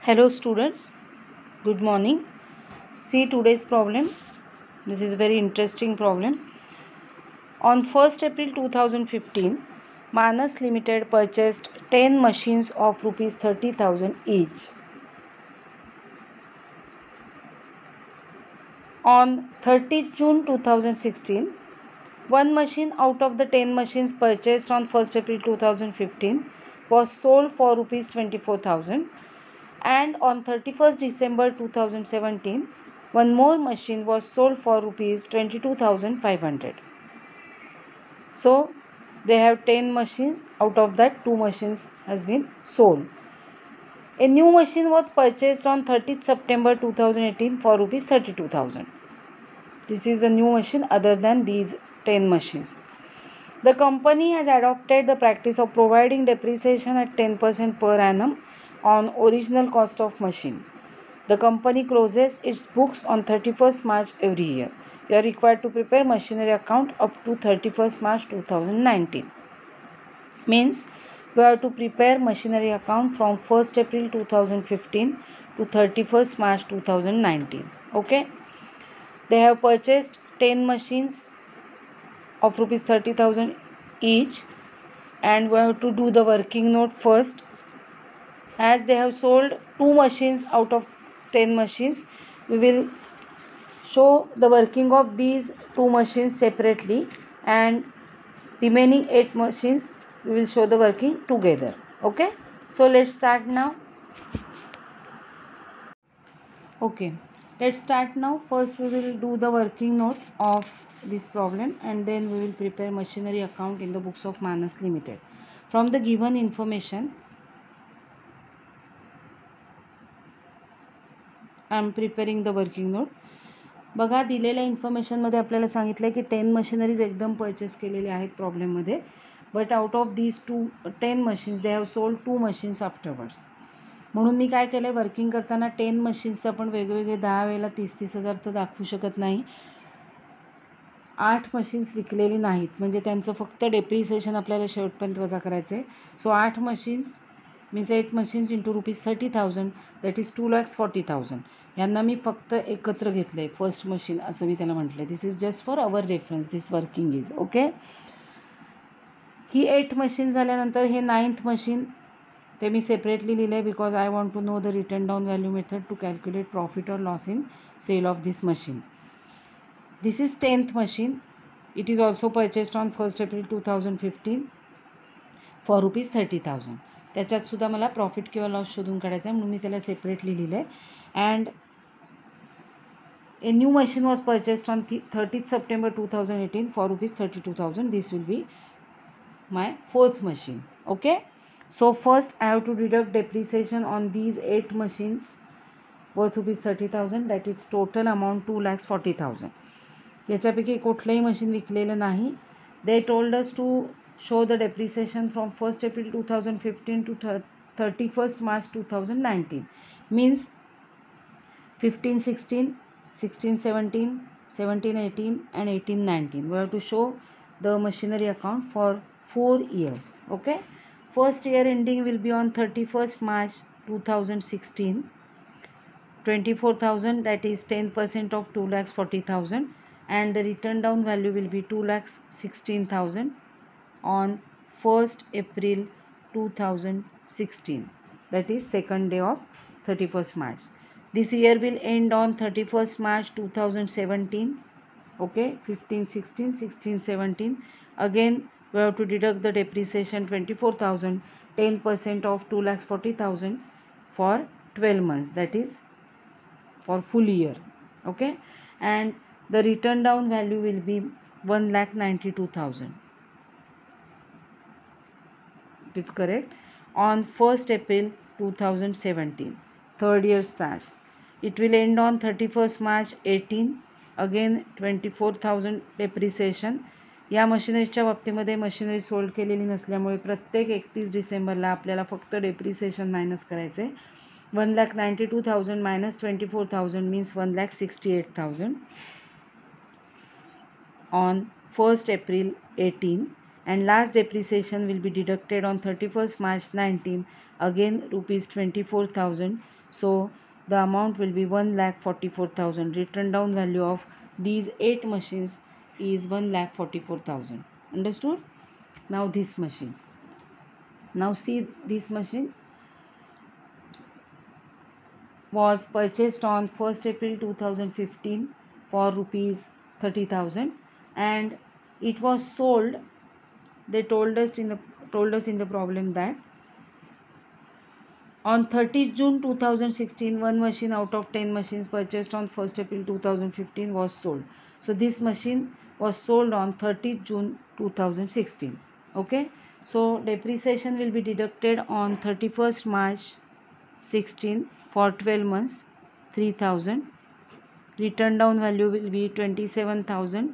Hello students, good morning. See today's problem. This is very interesting problem. On 1st April 2015, Manas Limited purchased 10 machines of rupees 30,000 each. On 30th June 2016, one machine out of the 10 machines purchased on 1st April 2015 was sold for rupees 24,000. And on 31st December 2017, one more machine was sold for rupees 22,500. So they have 10 machines, out of that 2 machines has been sold. A new machine was purchased on 30th September 2018 for rupees 32,000. This is a new machine other than these 10 machines. The company has adopted the practice of providing depreciation at 10% per annum on original cost of machine. The company closes its books on 31st March every year. You are required to prepare machinery account up to 31st March 2019. Means you have to prepare machinery account from 1st April 2015 to 31st March 2019. Okay. They have purchased 10 machines of rupees 30,000 each, and we have to do the working note first. As they have sold 2 machines out of 10 machines, we will show the working of these 2 machines separately, and remaining 8 machines we will show the working together. Okay, so let's start now. Okay, let's start now. First we will do the working note of this problem, and then we will prepare machinery account in the books of Manas Limited. From the given information, I am preparing the working note. बघा, दिलेल्या इन्फॉर्मेशनमध्ये आपल्याला सांगितलं आहे की 10 machineries एकदम purchase केलेल्या आहेत प्रॉब्लेममध्ये, but out of these 10 machines they have sold 2 machines afterwards. म्हणून मी काय केलं आहे, वर्किंग करताना 10 मशीन्सचं आपण वेगवेगळे 10 वेळेला 30,000 तर दाखवू शकत नाही. 8 मशीन्स विकलेली नाहीत, म्हणजे त्यांचं फक्त डेप्रिसिएशन आपल्याला शेवटपर्यंत वजा करायचं आहे. सो 8 machines means 8 machines into rupees 30,000, that is 2,40,000. यांना मी फक्त एकत्र घेतलं आहे, फर्स्ट मशीन असं मी त्याला म्हटलं आहे. This is just for our reference, this working is okay. ही 8 मशीन झाल्यानंतर हे 9th मशीन ते मी सेपरेटली लिहिलं आहे, because I want to know the written down value method to calculate profit or loss in sale of this machine. This is 10th machine. It is also purchased on 1st April 2015 for rupees 30,000. त्याच्यात सुद्धा मला profit किंवा loss शोधून काढायचा आहे, म्हणून मी त्याला separately लिहिलं आहे. And a new machine was purchased on 30th September 2018 for rupees 32,000. This will be my 4th machine. Okay. So first I have to deduct depreciation on these 8 machines worth rupees 30,000. That is total amount 2,40,000. याच्यापैकी कुठलंही machine विकलेलं नाही. They told us to show the depreciation from 1st April 2015 to 31st March 2019. Means 15-16, 16-17, 17-18 and 18-19. We have to show the machinery account for 4 years. Okay. First year ending will be on 31st March 2016. 24,000, that is 10% of 2,40,000, and the return down value will be 2,16,000 on 1st April 2016, that is second day of 31st March. This year will end on 31st March 2017. Okay, 15-16, 16-17. Again we have to deduct the depreciation 24,000, 10% of 2,40,000 for 12 months, that is for full year. Okay, and the return down value will be 1,92,000. It is correct. On 1st April 2017, third year starts. It will end on 31st March 18. Again 24,000 depreciation. या मशिनरीच्या बाबतीमध्ये machinery sold केलेली नसल्यामुळे प्रत्येक 31 डिसेंबरला आपल्याला फक्त depreciation minus करायचे. 1,92,000 minus 24,000 means 1,68,000 on 1st April 18, and last depreciation will be deducted on 31st March 19. Again rupees 24,000 So the amount will be 1,44,000. Written down value of these 8 machines is 1,44,000. Understood? Now this machine. Now see, this machine was purchased on 1st April 2015 for rupees 30,000, and it was sold. They told us in the problem that on 30th June 2016, one machine out of 10 machines purchased on 1st April 2015 was sold. So this machine was sold on 30th June 2016. Okay. So depreciation will be deducted on 31st March 16 for 12 months, 3,000. Return down value will be 27,000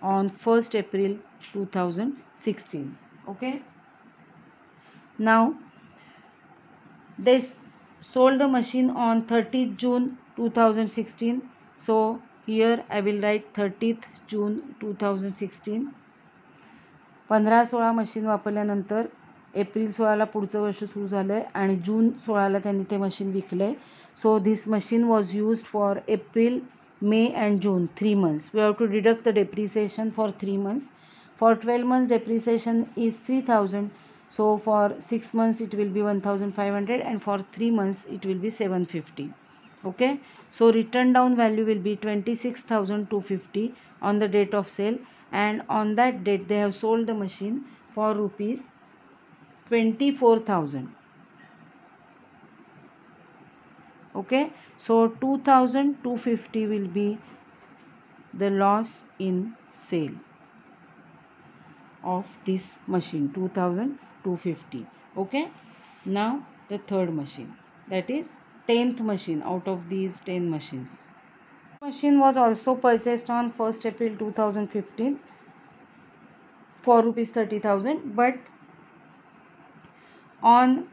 on 1st April 2016. Okay. Now they sold the machine on 30th June 2016. So here I will write 30th June 2016. 15-16 machine वापरल्यानंतर April 16ला पुढचं वर्ष सुरू झालं आहे आणि जून 16ला त्यांनी ते machine विकलं आहे. So this machine was used for April, May and June, 3 months. We have to deduct the depreciation for 3 months. For 12 months depreciation is 3,000. So for 6 months it will be 1,500 and for 3 months it will be 750. Okay. So return down value will be 26,250 on the date of sale, and on that date they have sold the machine for rupees 24,000. Okay. So 2,250 will be the loss in sale of this machine, 2,250. Okay. Now the third machine, that is 10th machine out of these 10 machines. Machine was also purchased on 1st April 2015 for rupees 30,000, but on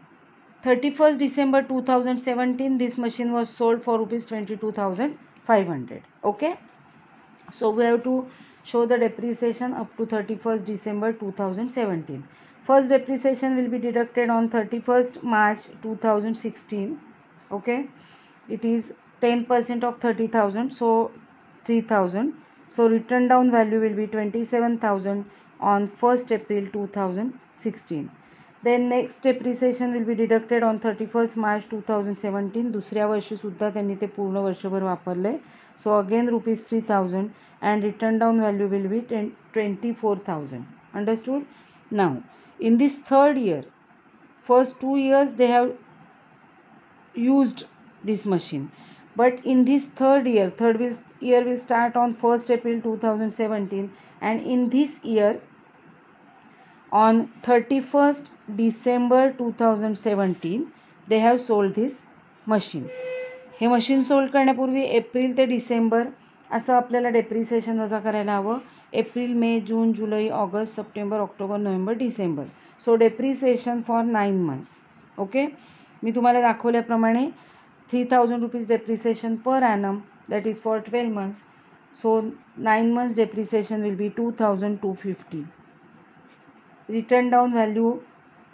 31st December 2017 this machine was sold for rupees 22,500. Okay. So we have to show the depreciation up to 31st December 2017. First depreciation will be deducted on 31st March 2016. Okay. It is 10% of 30,000, so 3,000. So return down value will be 27,000 on 1st April 2016. Then next depreciation will be deducted on 31st March 2017. दुसऱ्या वर्षी सुद्धा त्यांनी ते पूर्ण वर्षभर वापरले. So again rupees 3,000 and return down value will be 24,000. Understood? Now in this third year, first 2 years they have used this machine, but in this third year will start on 1st April 2017, and in this year on 31st December 2017 they have sold this machine. हे machine sold करण्यापूर्वी April ते December असं आपल्याला depreciation वजा करायला हवं. April, May, June, July, August, September, October, November, December. So depreciation for 9 months. Okay. मी तुम्हाला दाखवल्याप्रमाणे 3,000 rupees depreciation per annum, that is for 12 months. So 9 months depreciation will be 2,250. Return down value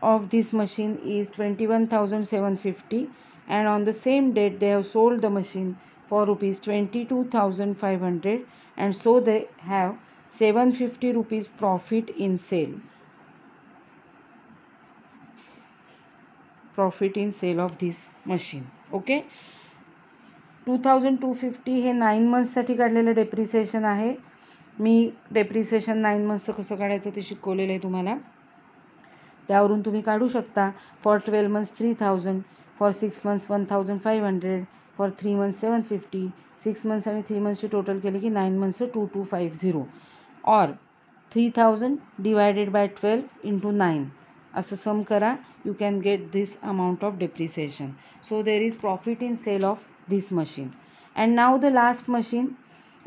of this machine is 21,750, and on the same date they have sold the machine for rupees 22,500, and so they have 750 rupees profit in sale. Profit in sale of this machine. Okay. 2,250 हे 9 months साठी काढलेलं depreciation आहे. मी depreciation 9 months कसं काढायचं ते शिकवलेलं आहे तुम्हाला, त्यावरून तुम्ही काढू शकता. For 12 months 3,000, for 6 months 1,500, for 3 months 750, 6 months आणि 3 monthsची टोटल केली की 9 months 2,250, और 3,000 डिवायडेड बाय 12 इंटू 9 असं सम करा. You can get this amount of depreciation. So there is profit in sale of this machine. And now the last machine.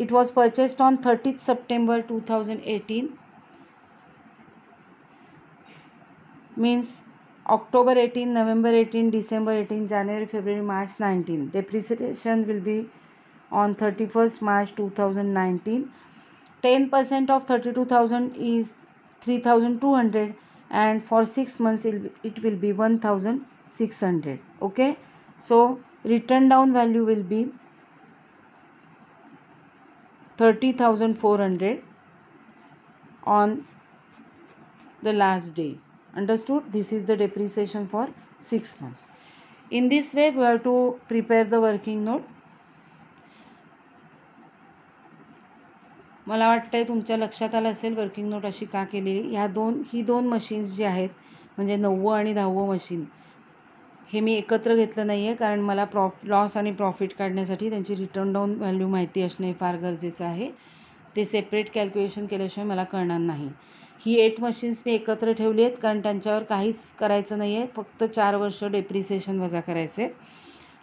It was purchased on 30th September 2018. Means October 18, November 18, December 18, January, February, March 19. Depreciation will be on 31st March 2019. 10% of 32,000 is 3,200, and for 6 months it will be 1,600. Okay. So written down value will be 30,400 on the last day. Understood? This is the depreciation for 6 months. In this way we have to prepare the working note. मला वाटतंय तुमच्या लक्षात आलं असेल working note अशी का केलेली. ही दोन मशीन्स जी आहेत म्हणजे 9व आणि 10व मशीन हे मी एकत्र घेतलं नाही आहे, कारण मला लॉस आणि प्रॉफिट काढण्यासाठी त्यांची रिटर्न डाऊन व्हॅल्यू माहिती असणे फार गरजेचं आहे. ते सेपरेट कॅल्क्युलेशन केल्याशिवाय मला कळणार नाही. ही 8 मशीन्स मी एकत्र ठेवली आहेत कारण त्यांच्यावर काहीच करायचं नाही आहे, फक्त 4 वर्ष डेप्रिसिएशन वजा करायचे.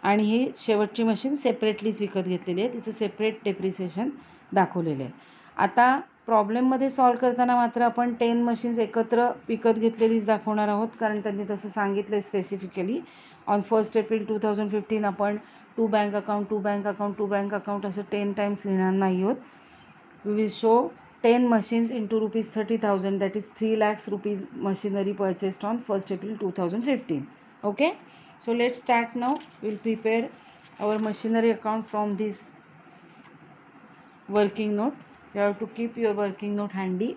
आणि ही शेवटची मशीन सेपरेटलीच विकत घेतलेली आहे, तिचं सेपरेट डेप्रिसिएशन दाखवलेलं आहे. आता प्रॉब्लेममध्ये सॉल्व करताना मात्र आपण 10 मशीन्स एकत्र विकत घेतलेलीच दाखवणार आहोत, कारण त्यांनी तसं सांगितलं आहे स्पेसिफिकली. ऑन 1 एप्रिल 2015 आपण टू बँक अकाउंट असं 10 टाइम्स लिहिणार नाही आहोत. We will show 10 machines into rupees 30,000, that is 3 lakhs rupees machinery purchased on 1st April 2015. Okay, so let's start now. We'll prepare our machinery account from this working note. You have to keep your working note handy.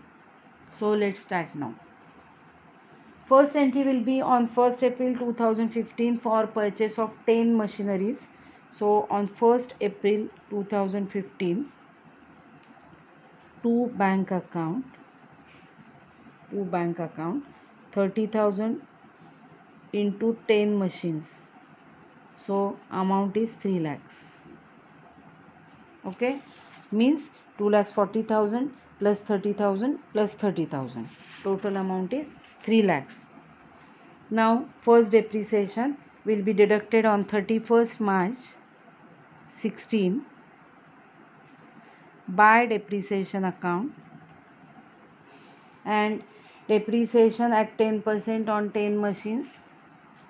So let's start now. First entry will be on 1st April 2015 for purchase of 10 machineries. So on 1st April 2015, to bank account 30,000 into 10 machines, so amount is 3 lakhs. Okay, means 2,40,000 plus 30,000 plus 30,000, total amount is 3 lakhs. Now first depreciation will be deducted on 31st March 16 by depreciation account, and depreciation at 10% on 10 machines.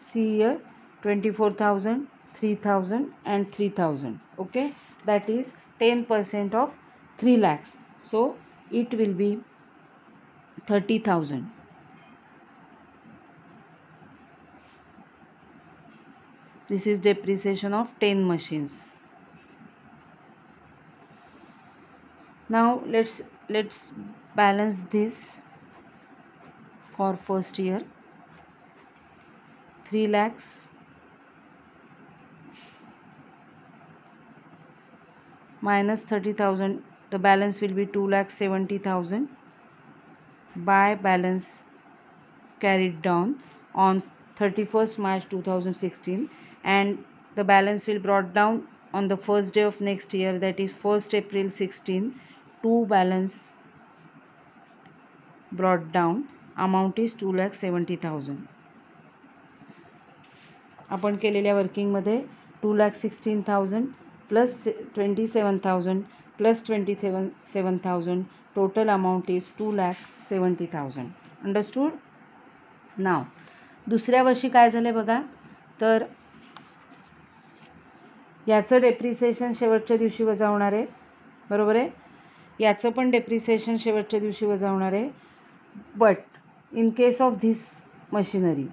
See here, 24,000, 3,000 and 3,000. Okay, that is 10% of 3 lakhs, so it will be 30,000. This is depreciation of 10 machines. Now let's balance this for first year. 3 lakhs minus 30,000, the balance will be 2,70,000 by balance carried down on 31st March 2016, and the balance will brought down on the first day of next year, that is 1st April 16, to balance brought down, amount is 2,70,000. आपण केलेल्या वर्किंगमध्ये 2,16,000 plus 27,000 plus 27,000, total amount is 2,70,000. Understood. Now दुसऱ्या वर्षी काय झालं बघा, तर याचं डेप्रिसिएशन शेवटच्या दिवशी वजा होणार आहे, बरोबर आहे. याचं पण डेप्रिसिएशन शेवटच्या दिवशी वजा होणार आहे. But in case of this machinery,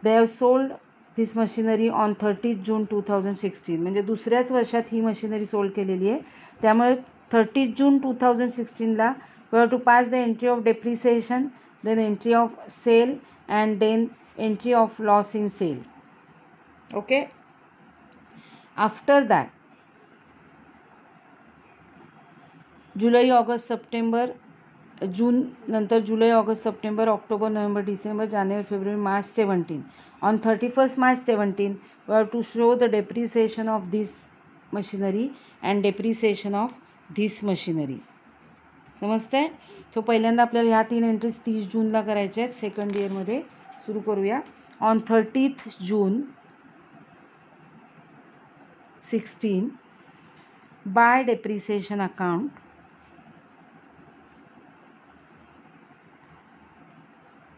they have sold this machinery on 30 जून 2016, म्हणजे दुसऱ्याच वर्षात ही मशिनरी सोल्ड केलेली आहे. त्यामुळे 30 जून 2016ला we have to pass the entry of depreciation, then entry of sale and then entry of loss in sale. Okay, after that July August September, June नंतर July August September October November December जानेवारी फेब्रुवारी March 17. On 31st March 17 we have to show the depreciation of this machinery and depreciation of this machinery. समजतंय. सो पहिल्यांदा आपल्याला ह्या 3 entries 30 जूनला करायच्या आहेत. सेकंड इयरमध्ये सुरू करूया. On 30th June 16 by depreciation account,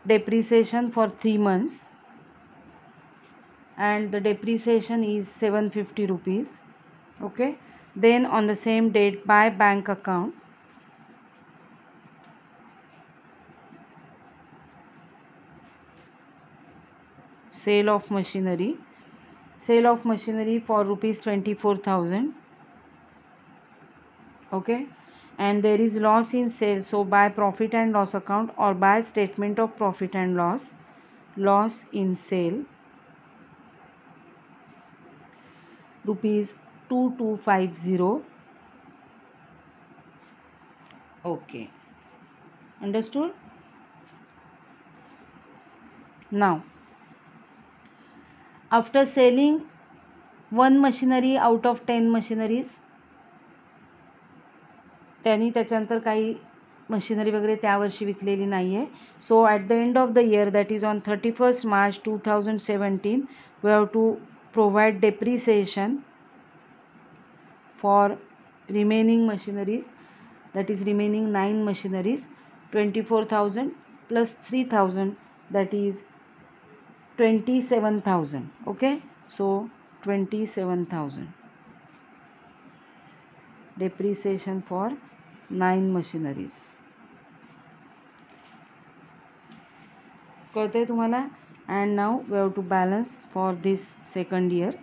depreciation for 3 months, and the depreciation is 750 rupees. Okay, then on the same date by bank account, sale of machinery, sale of machinery for rupees 24,000. Okay, and there is loss in sale, so by profit and loss account or by statement of profit and loss, loss in sale rupees 2250. Okay, understood? Now after selling one machinery out of 10 machineries, त्यांनी त्याच्यानंतर काही machinery वगैरे त्या वर्षी विकलेली नाही आहे. So at the end of the year, that is on 31st March 2017, we have to provide depreciation for remaining machineries, that is remaining 9 machineries, 24,000 plus 3,000, that is 27,000. Okay, so 27,000 depreciation for 9 machineries. कळतंय तुम्हाला? And now we have to balance for this second year.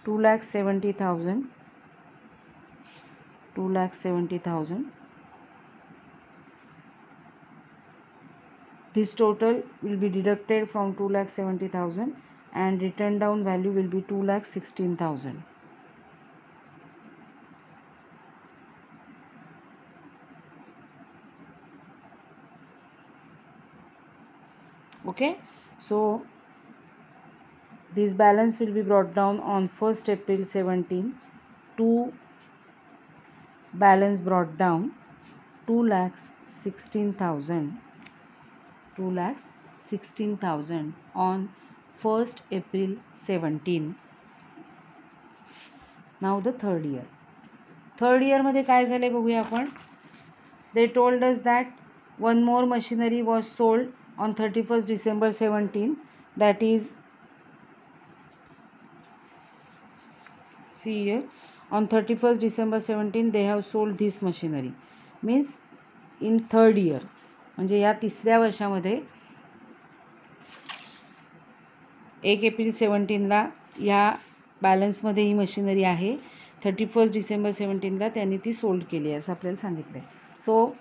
Two lakh 70,000. This total will be deducted from 2,70,000 and written down value will be 2,16,000. Okay, so this balance will be brought down on 1st April 17 to balance brought down 2,16,000 on 1st April 17. Now the third year. Third इयरमध्ये काय झाले बघूया आपण. They told us that one more machinery was sold on 31st December 17, that is, see here, on 31st December 17 they have sold this machinery, means in third year, म्हणजे या तिसऱ्या वर्षामध्ये 1 April 17ला या बॅलन्समध्ये ही मशिनरी आहे. 31st December 17ला त्यांनी ती sold केली आहे असं आपल्याला सांगितलं आहे. सो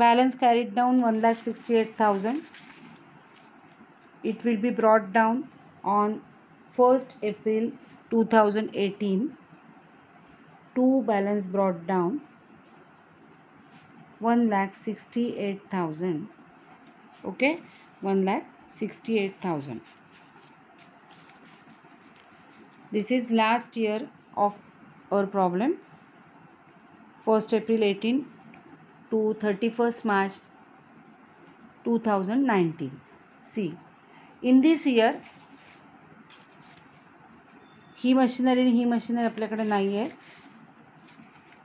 balance carried down 1,68,000. It will be brought down on 1st April 2018 to balance brought down 1,68,000. Okay, 1,68,000. This is last year of our problem, 1st April 18 to 31st March 2019. See, in this year he machinery आपल्याकडे नाही आहे.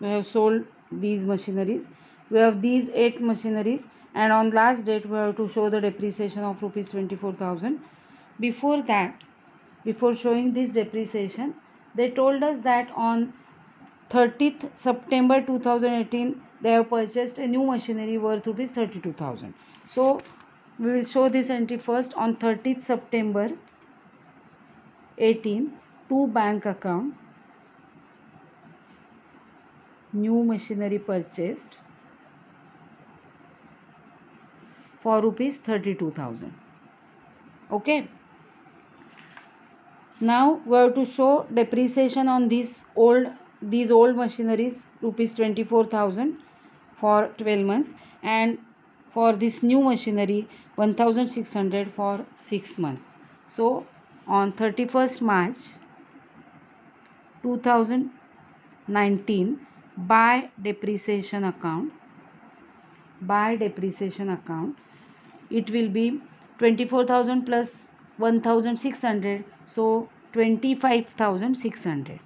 We have sold these machineries. We have these 8 machineries, and on last date we have to show the depreciation of rupees 24,000. Before that, before showing this depreciation, they told us that on 30th September 2018 they have purchased a new machinery worth rupees 32,000. So we will show this entry first. On 30th September 18 to bank account, new machinery purchased for rupees 32,000. Okay, now we have to show depreciation on these old machineries, rupees 24,000 for 12 months, and for this new machinery 1,600 for 6 months. So on 31st March 2019 19 by depreciation account, it will be 24,000 plus 1,600, so 25,600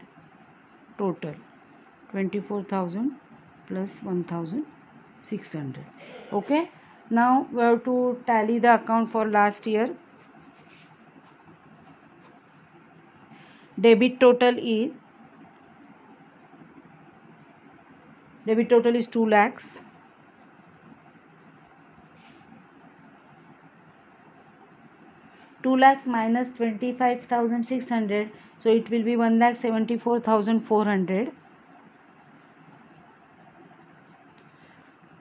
total. 24,000 plus 1,600. Okay, now we have to tally the account for last year. Debit total is 2 lakhs. Minus 25,600, so it will be 1,74,400.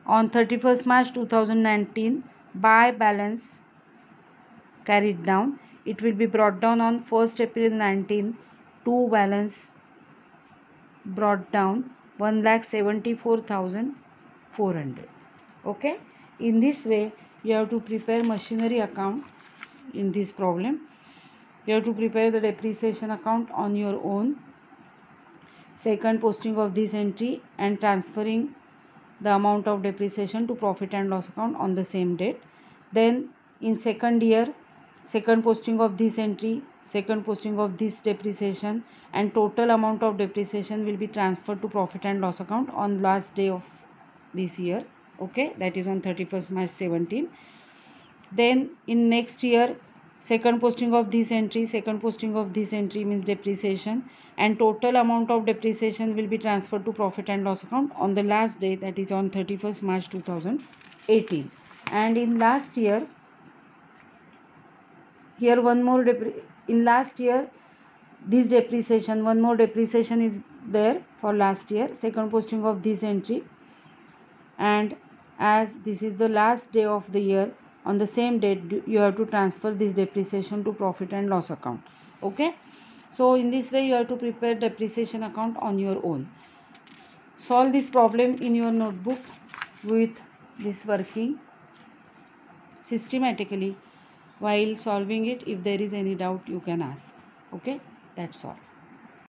On 31st March 2019, by balance carried down, it will be brought down on 1st April 19 to balance brought down 1,74,400. Okay, in this way you have to prepare machinery account. In this problem you have to prepare the depreciation account on your own. Second, posting of this entry and transferring the amount of depreciation to profit and loss account on the same date. Then in second year, second posting of this entry, second posting of this depreciation, and total amount of depreciation will be transferred to profit and loss account on last day of this year. Okay, that is on 31st March 17. Then in next year, second posting of this entry, means depreciation, and total amount of depreciation will be transferred to profit and loss account on the last day, that is on 31st March 2018. And in last year, here one more in last year, this depreciation, one more depreciation is there for last year, second posting of this entry, and as this is the last day of the year, on the same date you have to transfer this depreciation to profit and loss account. Okay, so in this way you have to prepare depreciation account on your own. Solve this problem in your notebook with this working systematically. While solving it, if there is any doubt, you can ask. Okay, that's all.